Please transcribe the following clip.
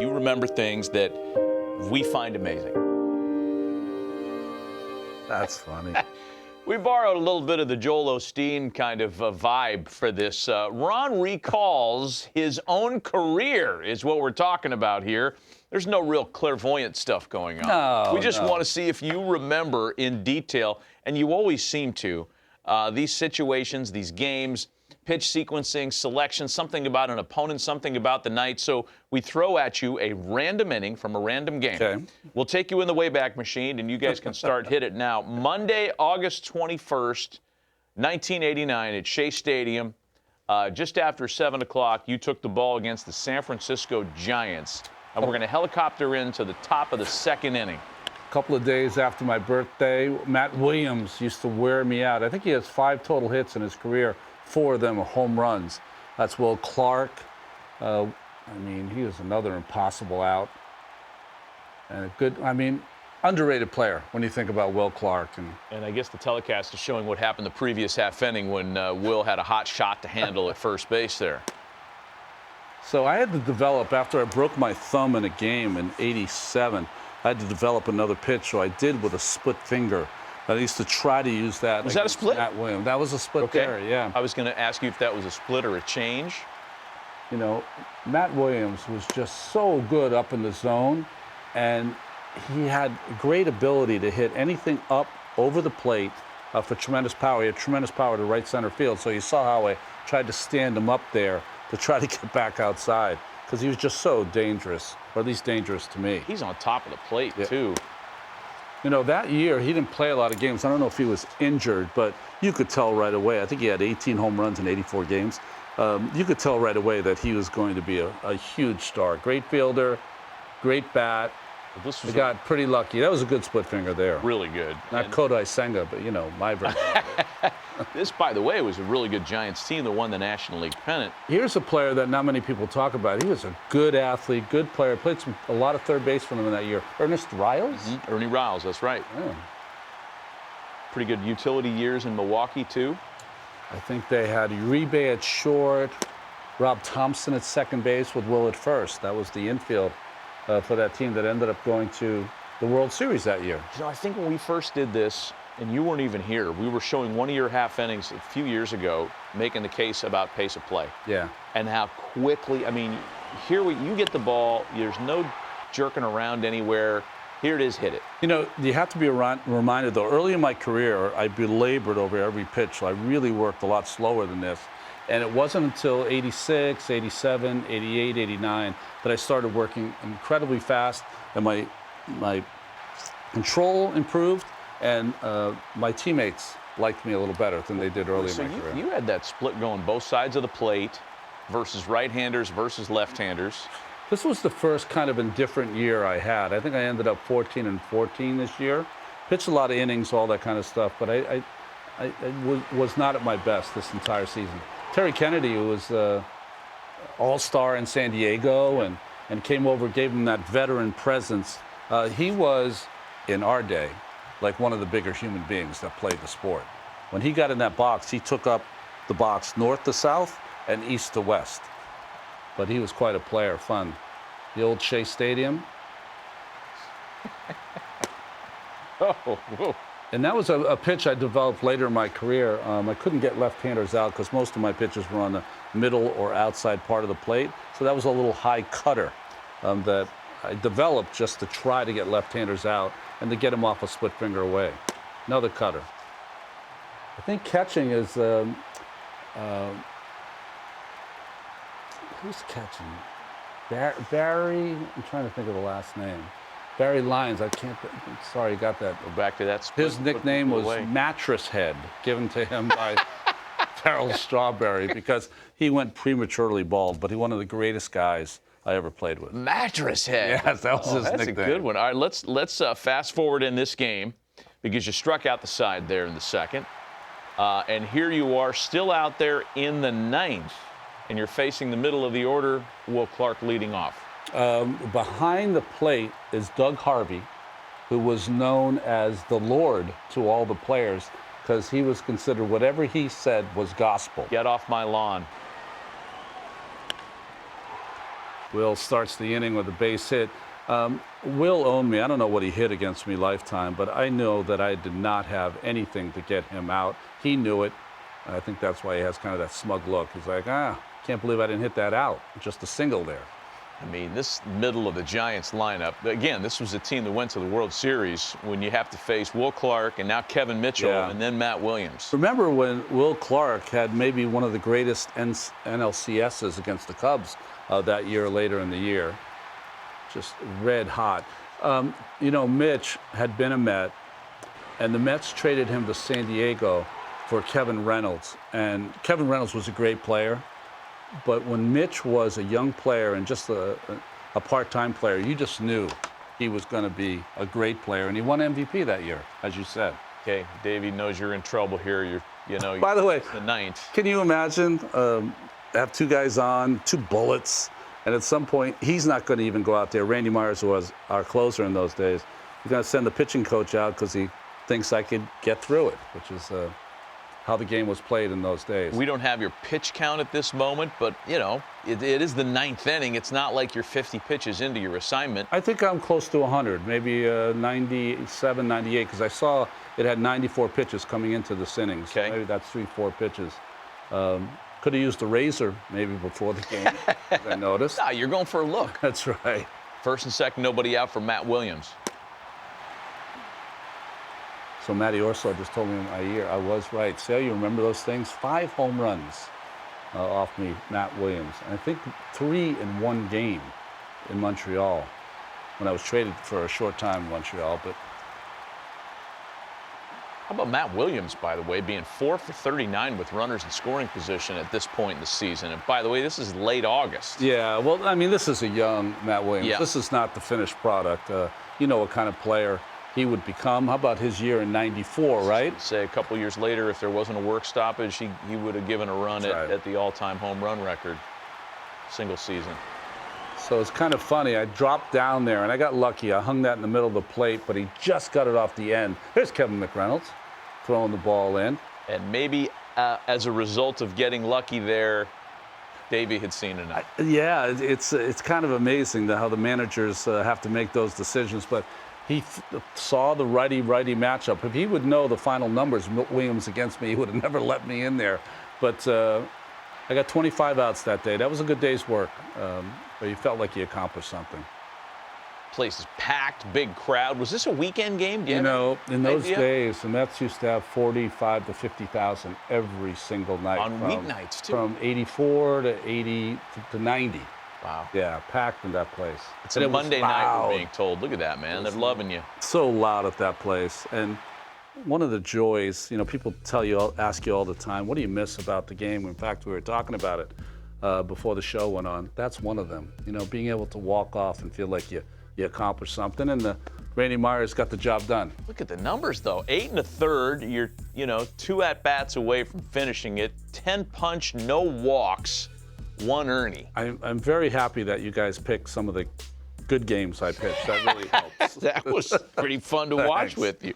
You remember things that we find amazing. That's funny. We borrowed a little bit of the Joel Osteen kind of vibe for this. Ron recalls his own career is what we're talking about here. There's no real clairvoyant stuff going on. No, we just want to see if you remember in detail, and you always seem to, these situations, these games, pitch sequencing, selection, something about an opponent, something about the night. So we throw at you a random inning from a random game. Okay. We'll take you in the Wayback Machine, and you guys can start hit it now. Monday, August 21st, 1989 at Shea Stadium. Just after 7 o'clock, you took the ball against the San Francisco Giants. And we're going to helicopter into the top of the second inning. A couple of days after my birthday, Matt Williams used to wear me out. I think he has 5 total hits in his career. 4 of them are home runs. That's Will Clark. I mean, he was another impossible out. And a good, underrated player when you think about Will Clark. And I guess the telecast is showing what happened the previous half inning when Will had a hot shot to handle at first base there. So I had to develop, after I broke my thumb in a game in '87, I had to develop another pitch, so I did with a split finger. I used to try to use that. Was that a split? Matt Williams. That was a split there, yeah. I was going to ask you if that was a split or a change. You know, Matt Williams was just so good up in the zone, and he had great ability to hit anything up over the plate for tremendous power. He had tremendous power to right center field, so you saw how I tried to stand him up there to try to get back outside because he was just so dangerous, or at least dangerous to me. He's on top of the plate, too. You know, that year, he didn't play a lot of games. I don't know if he was injured, but you could tell right away. I think he had 18 home runs in 84 games. You could tell right away that he was going to be a huge star. Great fielder, great bat. He got pretty lucky. That was a good split finger there. Really good. Not Kodai Senga, but, you know, my version. This, by the way, was a really good Giants team that won the National League pennant. Here's a player that not many people talk about. He was a good athlete, good player. Played a lot of third base for them in that year. Ernest Riles? Mm-hmm. Ernie Riles, that's right. Yeah. Pretty good utility years in Milwaukee, too. I think they had Uribe at short, Rob Thompson at second base with Will at first. That was the infield for that team that ended up going to the World Series that year. You know, I think when we first did this, and you weren't even here, we were showing one of your half innings a few years ago, making the case about pace of play. Yeah. And how quickly, I mean, here you get the ball, there's no jerking around anywhere. Here it is, hit it. You know, you have to be reminded, though, early in my career, I belabored over every pitch, so I really worked a lot slower than this. And it wasn't until 86, 87, 88, 89 that I started working incredibly fast, and my control improved, and my teammates liked me a little better than they did early in my career. You had that split going both sides of the plate versus right-handers versus left-handers. This was the first kind of indifferent year I had. I think I ended up 14-14 this year. Pitched a lot of innings, all that kind of stuff, but I was not at my best this entire season. Terry Kennedy, who was all-star in San Diego and came over, gave him that veteran presence. He was, in our day, like one of the bigger human beings that played the sport. When he got in that box, he took up the box north to south and east to west. But he was quite a player, fun. The old Shea Stadium. Oh, whoa. And that was a pitch I developed later in my career. I couldn't get left-handers out because most of my pitches were on the middle or outside part of the plate. So that was a little high cutter that I developed just to try to get left-handers out and to get them off a split finger away. Another cutter. I think catching is, who's catching? Barry, I'm trying to think of the last name. Barry Lyons, sorry, you got that. Go back to that split. His nickname was Mattress Head, given to him by Darryl Strawberry because he went prematurely bald, but he's one of the greatest guys I ever played with. Mattress Head. Yes, that was his nickname. That's a good one. All right, let's fast forward in this game because you struck out the side there in the second. And here you are still out there in the ninth, and you're facing the middle of the order, Will Clark leading off. Behind the plate is Doug Harvey, who was known as the Lord to all the players because he was considered whatever he said was gospel. Get off my lawn. Will starts the inning with a base hit. Will owned me. I don't know what he hit against me lifetime, but I know that I did not have anything to get him out. He knew it. I think that's why he has kind of that smug look. He's like, can't believe I didn't hit that out. Just a single there. I mean, this middle of the Giants lineup, again, this was a team that went to the World Series when you have to face Will Clark and now Kevin Mitchell and then Matt Williams. Remember when Will Clark had maybe one of the greatest NLCSs against the Cubs that year later in the year? Just red hot. Mitch had been a Met, and the Mets traded him to San Diego for Kevin Reynolds. And Kevin Reynolds was a great player. But when Mitch was a young player and just a part-time player, you just knew he was going to be a great player. And he won MVP that year, as you said. Okay, Davey knows you're in trouble here. By the way, the ninth. Can you imagine have two guys on, two bullets, and at some point, he's not going to even go out there. Randy Myers was our closer in those days. He's going to send the pitching coach out because he thinks I could get through it, which is how the game was played in those days. We don't have your pitch count at this moment, but, it is the ninth inning. It's not like you're 50 pitches into your assignment. I think I'm close to 100, maybe 97, 98, because I saw it had 94 pitches coming into this inning. So maybe that's 3-4 pitches. Could have used a razor maybe before the game, as I noticed. No, you're going for a look. That's right. First and second, nobody out for Matt Williams. So Matty Orso just told me in my ear, I was right. See how you remember those things? 5 home runs off me, Matt Williams. And I think 3 in one game in Montreal when I was traded for a short time in Montreal. But how about Matt Williams, by the way, being 4 for 39 with runners in scoring position at this point in the season? And by the way, this is late August. Yeah, well, I mean, this is a young Matt Williams. Yeah. This is not the finished product. You know what kind of player he would become. How about his year in '94, right? Say a couple years later, if there wasn't a work stoppage, he would have given a run at the all-time home run record, single season. So it's kind of funny. I dropped down there, and I got lucky. I hung that in the middle of the plate, but he just got it off the end. There's Kevin McReynolds throwing the ball in. And maybe as a result of getting lucky there, Davey had seen enough. Yeah, it's kind of amazing how the managers have to make those decisions, but he saw the righty-righty matchup. If he would know the final numbers, Williams against me, he would have never let me in there. But I got 25 outs that day. That was a good day's work. But you felt like you accomplished something. Place is packed, big crowd. Was this a weekend game? In those days, the Mets used to have 45 to 50,000 every single night. On weeknights, too. From 84 to 80 to 90. Wow. Yeah, packed in that place. It's a Monday night, we're being told. Look at that, man. They're loving you. So loud at that place. And one of the joys, people ask you all the time, what do you miss about the game? In fact, we were talking about it before the show went on. That's one of them. Being able to walk off and feel like you accomplished something. And Randy Myers got the job done. Look at the numbers, though. 8 1/3. You're, 2 at-bats away from finishing it. 10 punch, no walks. 1 Ernie. I'm very happy that you guys picked some of the good games I pitched. That really helps. That was pretty fun to watch with you.